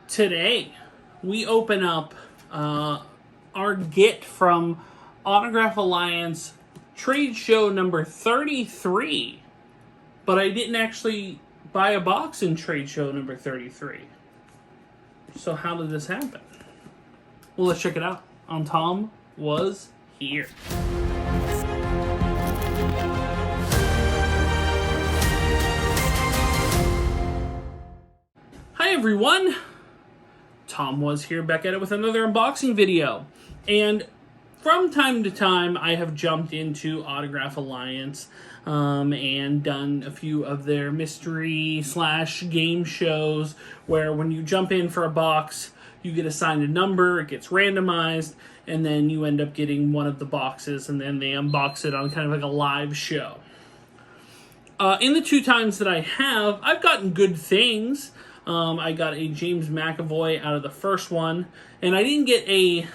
Today, we open up our get from Autograph Alliance trade show number 33. But I didn't actually buy a box in trade show number 33. So how did this happen? Well, let's check it out on Tom Was Here. Hi everyone! Tom Was Here, back at it with another unboxing video. And from time to time, I have jumped into Autograph Alliance and done a few of their mystery/game shows where when you jump in for a box, you get assigned a number, it gets randomized, and then you end up getting one of the boxes, and then they unbox it on kind of like a live show. In the two times that I have, I've gotten good things. I got a James Mcavoy out of the first one, and I didn't get I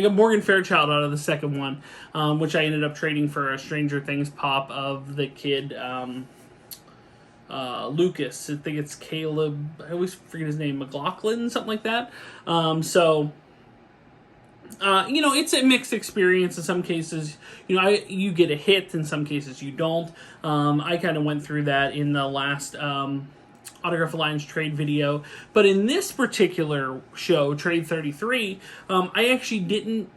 got Morgan Fairchild out of the second one, which I ended up trading for a Stranger Things pop of the kid, Lucas. I think it's Caleb, I always forget his name, McLaughlin, something like that. It's a mixed experience. In some cases, you get a hit. In some cases, you don't. I kind of went through that in the last Autograph Alliance trade video. But in this particular show, Trade 33, I actually didn't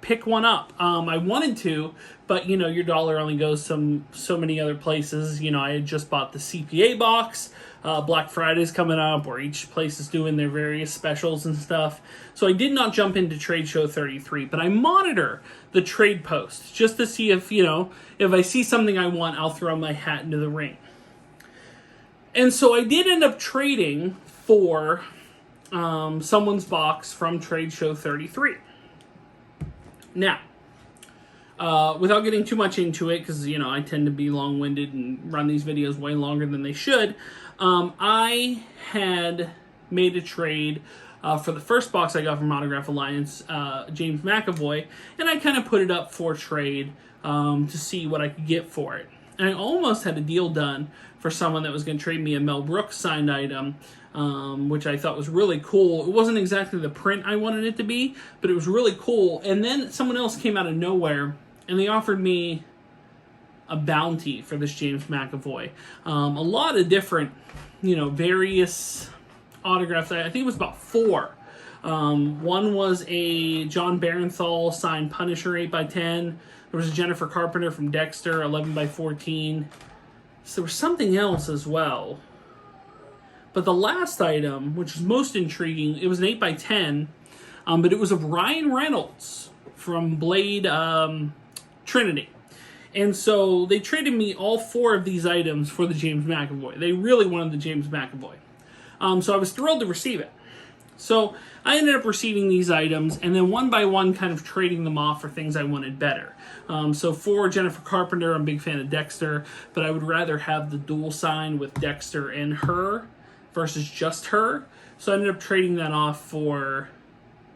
pick one up. I wanted to, but, your dollar only goes so many other places. I had just bought the CPA box. Black Friday's coming up, where each place is doing their various specials and stuff. So I did not jump into Trade Show 33, but I monitor the trade posts just to see if I see something I want, I'll throw my hat into the ring. And so I did end up trading for someone's box from Trade Show 33. Now, without getting too much into it, because, I tend to be long-winded and run these videos way longer than they should, I had made a trade for the first box I got from Autograph Alliance, James Mcavoy, and I kind of put it up for trade to see what I could get for it. And I almost had a deal done for someone that was going to trade me a Mel Brooks signed item, which I thought was really cool. It wasn't exactly the print I wanted it to be, but it was really cool. And then someone else came out of nowhere, and they offered me a bounty for this James Mcavoy. A lot of different, various autographs. I think it was about 4. One was a John Barenthal signed Punisher 8x10. There was a Jennifer Carpenter from Dexter 11x14. So there was something else as well. But the last item, which was most intriguing, it was an 8x10, but it was of Ryan Reynolds from Blade Trinity. And so they traded me all 4 of these items for the James Mcavoy. They really wanted the James Mcavoy. So I was thrilled to receive it. So I ended up receiving these items, and then one by one kind of trading them off for things I wanted better. So for Jennifer Carpenter, I'm a big fan of Dexter, but I would rather have the dual sign with Dexter and her versus just her. So I ended up trading that off for,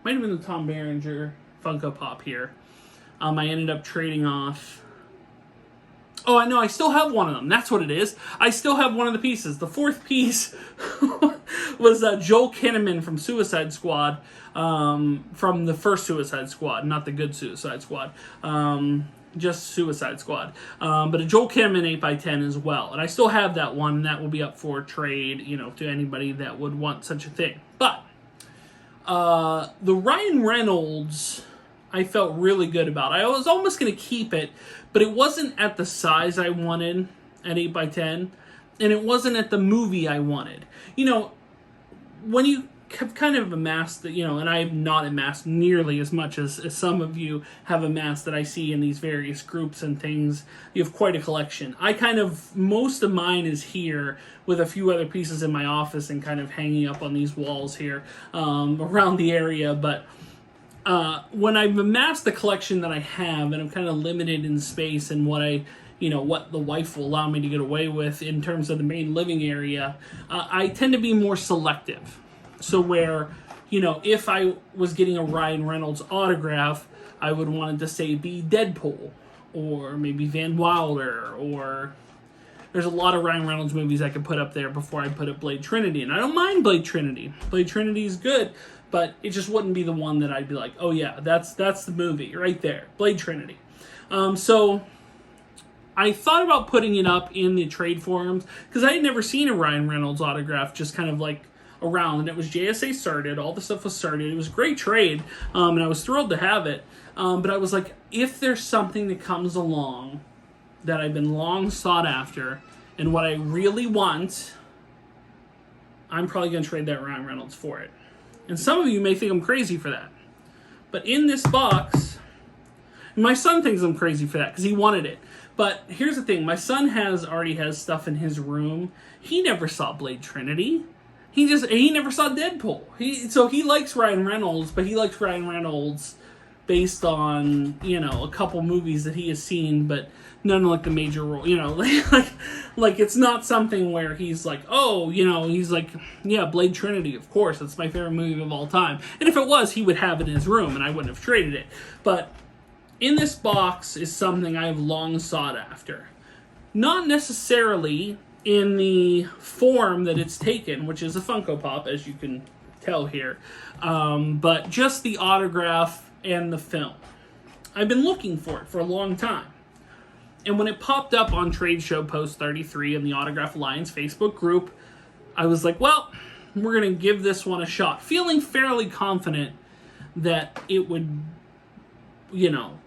might have been the Tom Berenger Funko Pop here. I ended up trading off, oh, I know, I still have one of them. That's what it is. I still have one of the pieces. The 4th piece was Joel Kinnaman from Suicide Squad, from the first Suicide Squad, not the good Suicide Squad, just Suicide Squad. But a Joel Kinnaman 8x10 as well. And I still have that one, and that will be up for trade, to anybody that would want such a thing. But the Ryan Reynolds, I felt really good about. I was almost going to keep it, but it wasn't at the size I wanted at 8x10, and it wasn't at the movie I wanted. When you have kind of amassed, and I have not amassed nearly as much as some of you have amassed that I see in these various groups and things, you have quite a collection. Most of mine is here with a few other pieces in my office and kind of hanging up on these walls here around the area, but when I've amassed the collection that I have, and I'm kind of limited in space and what the wife will allow me to get away with in terms of the main living area, I tend to be more selective. So where, if I was getting a Ryan Reynolds autograph, I would want it to say be Deadpool, or maybe Van Wilder, or there's a lot of Ryan Reynolds movies I could put up there before I put up Blade Trinity. And I don't mind Blade Trinity. Blade Trinity is good, but it just wouldn't be the one that I'd be like, oh yeah, that's the movie right there, Blade Trinity. So I thought about putting it up in the trade forums because I had never seen a Ryan Reynolds autograph just kind of like around, and it was JSA started, all the stuff was started, it was a great trade, and I was thrilled to have it, but I was like, if there's something that comes along that I've been long sought after, and what I really want, I'm probably going to trade that Ryan Reynolds for it. And some of you may think I'm crazy for that, but in this box, my son thinks I'm crazy for that because he wanted it. But here's the thing, my son already has stuff in his room. He never saw Blade Trinity. He never saw Deadpool. So he likes Ryan Reynolds, but he likes Ryan Reynolds based on, a couple movies that he has seen, but none of like the major role, like it's not something where he's like, oh, he's like, yeah, Blade Trinity, of course, that's my favorite movie of all time. And if it was, he would have it in his room and I wouldn't have traded it. But in this box is something I have long sought after. Not necessarily in the form that it's taken, which is a Funko Pop, as you can tell here, but just the autograph and the film. I've been looking for it for a long time. And when it popped up on Trade Show Post 33 in the Autograph Alliance Facebook group, I was like, well, we're going to give this one a shot. Feeling fairly confident that it would, that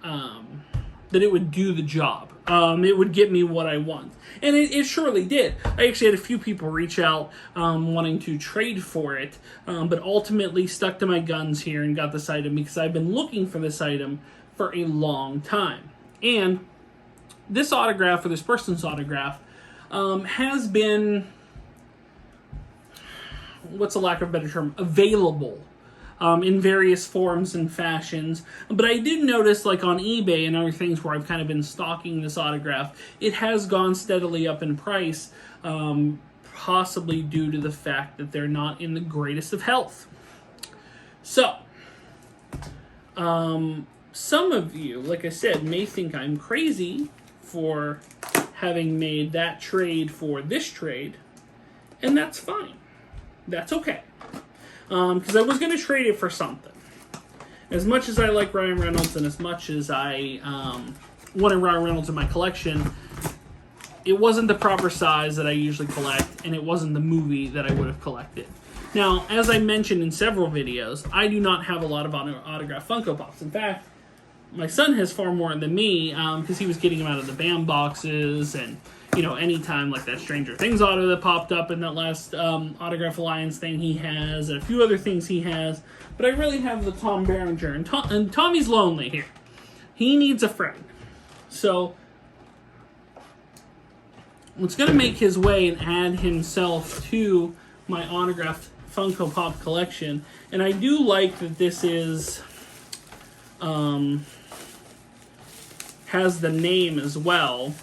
it would do the job. It would get me what I want. And it surely did. I actually had a few people reach out wanting to trade for it, but ultimately stuck to my guns here and got this item because I've been looking for this item for a long time. And this autograph, or this person's autograph, has been, what's a lack of a better term, available in various forms and fashions. But I did notice, like on eBay and other things where I've kind of been stalking this autograph, it has gone steadily up in price, possibly due to the fact that they're not in the greatest of health. So, some of you, like I said, may think I'm crazy for having made that trade for this trade, and that's fine. That's okay. Because I was going to trade it for something. As much as I like Ryan Reynolds and as much as I wanted Ryan Reynolds in my collection, it wasn't the proper size that I usually collect, and it wasn't the movie that I would have collected. Now, as I mentioned in several videos, I do not have a lot of autographed Funko Pops. In fact, my son has far more than me because he was getting them out of the BAM boxes and, anytime like that Stranger Things auto that popped up in that last Autograph Alliance thing he has, and a few other things he has. But I really have the Tom Berenger, and Tommy's lonely here. He needs a friend. So, what's going to make his way and add himself to my autographed Funko Pop collection, and I do like that this is, has the name as well,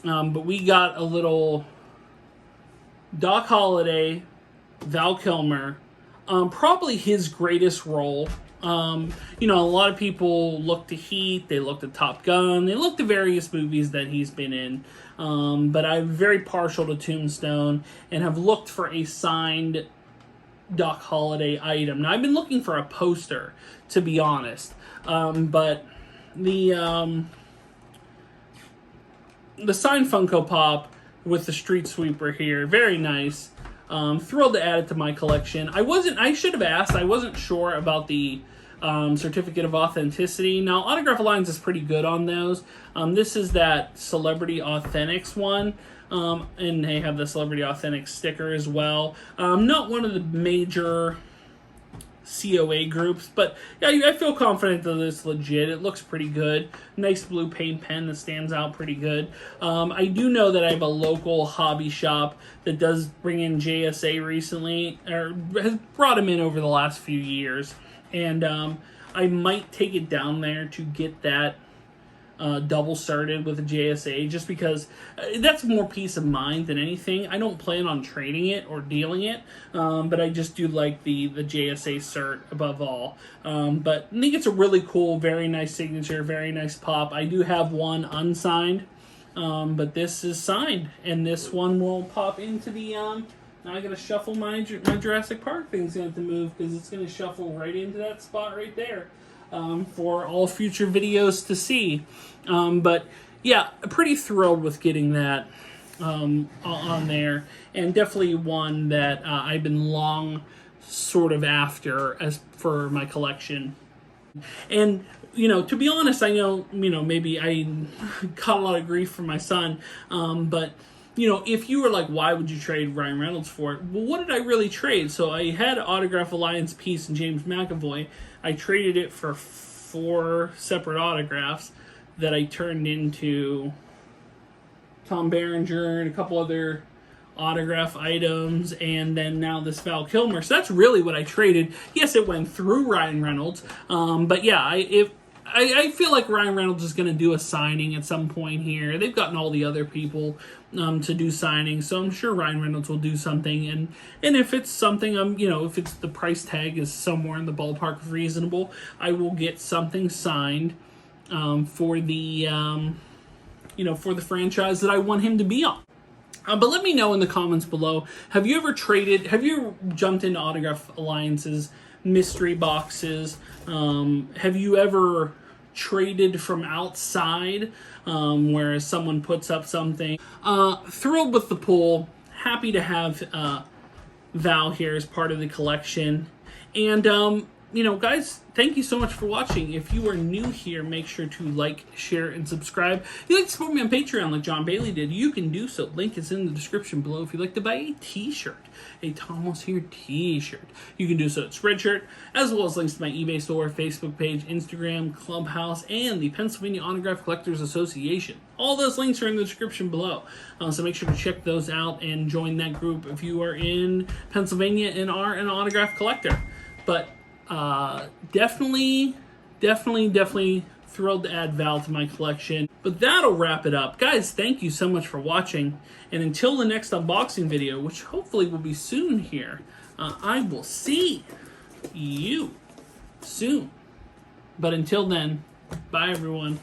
but we got a little Doc Holliday, Val Kilmer, probably his greatest role. A lot of people look to Heat, they look to Top Gun, they look to various movies that he's been in, but I'm very partial to Tombstone and have looked for a signed Doc Holliday item. Now, I've been looking for a poster, to be honest, but the signed Funko Pop with the Street Sweeper here, very nice. Thrilled to add it to my collection. I should have asked, I wasn't sure about the certificate of authenticity. Now, Autograph Alliance is pretty good on those. This is that Celebrity Authentics one, and they have the Celebrity Authentics sticker as well. Not one of the major COA groups, but yeah, I feel confident that it's legit. It looks pretty good. Nice blue paint pen that stands out pretty good. I do know that I have a local hobby shop that does bring in JSA recently, or has brought him in over the last few years, and I might take it down there to get that double started with a JSA, just because that's more peace of mind than anything. I don't plan on trading it or dealing it, but I just do like the JSA cert above all. But I think it's a really cool, very nice signature, very nice pop. I do have one unsigned, But this is signed, and this one will pop into the. Now I gotta shuffle my Jurassic Park thing's gonna have to move because it's gonna shuffle right into that spot right there for all future videos to see. But yeah, pretty thrilled with getting that on there, and definitely one that I've been long sort of after as for my collection. And to be honest, I know maybe I got a lot of grief from my son, but if you were like, why would you trade Ryan Reynolds for it? Well, what did I really trade? So I had Autograph Alliance piece and James McAvoy. I traded it for 4 separate autographs that I turned into Tom Berenger and a couple other autograph items, and then now this Val Kilmer. So that's really what I traded. Yes, it went through Ryan Reynolds, but yeah, I feel like Ryan Reynolds is going to do a signing at some point here. They've gotten all the other people to do signings, so I'm sure Ryan Reynolds will do something. And if it's something, if it's the price tag is somewhere in the ballpark of reasonable, I will get something signed for the for the franchise that I want him to be on. But let me know in the comments below, have you jumped into Autograph Alliance's mystery boxes? Have you ever traded from outside, where someone puts up something? Thrilled with the pull. Happy to have Val here as part of the collection. And guys, thank you so much for watching. If you are new here, make sure to like, share, and subscribe. If you'd like to support me on Patreon like John Bailey did, you can do so. Link is in the description below. If you'd like to buy a t-shirt, a Tomwashere t-shirt, you can do so at Spreadshirt, as well as links to my eBay store, Facebook page, Instagram, Clubhouse, and the Pennsylvania Autograph Collectors Association. All those links are in the description below. So make sure to check those out and join that group if you are in Pennsylvania and are an autograph collector. But definitely thrilled to add Val to my collection. But that'll wrap it up. Guys, thank you so much for watching. And until the next unboxing video, which hopefully will be soon here, I will see you soon. But until then, bye everyone.